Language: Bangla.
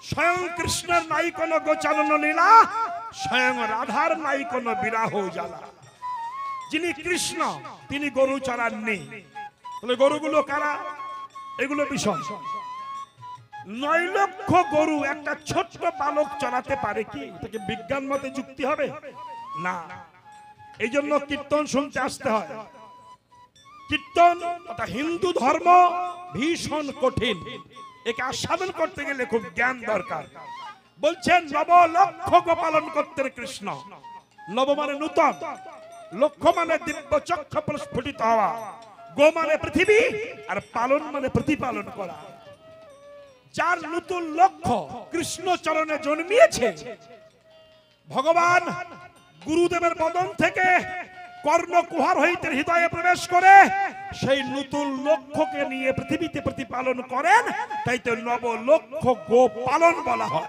স্বয়ং কৃষ্ণের নাই কোনো গোচারণ লীলা, স্বয়ং রাধার নাই কোনো বিরাহ জ্বালা। যিনি কৃষ্ণ তিনি গরু চড়াননি। তাহলে গরুগুলো কারা? এগুলো বিষয়। 9 লক্ষ গরু একটা ছোট্ট বালক চড়াতে পারে কি? এটাকে বিজ্ঞান মতে যুক্তি হবে না। এই জন্য কীর্তন শুনতে আসতে হয়। কীর্তন এটা হিন্দু ধর্ম ভীষণ কঠিন, একে আস্বাদন করতে গেলে খুব জ্ঞান দরকার। বলছেন নব লক্ষ গো পালন করতে কৃষ্ণ। নব মানে নূতন, লক্ষ মানে দিব্য চক্ষু প্রস্ফুটিত হওয়া, গো মানে পৃথিবী, আর পালন মানে প্রতিপালন করা। যার নতুন লক্ষ্য কৃষ্ণ চরণে জন্মিয়েছে, ভগবান গুরুদেবের বদন থেকে কর্ণকুহার হইতে হৃদয়ে প্রবেশ করে সেই নতুন লক্ষ্যকে নিয়ে পৃথিবীতে প্রতিপালন করেন। তাই তো নব লক্ষ গো পালন বলা হয়।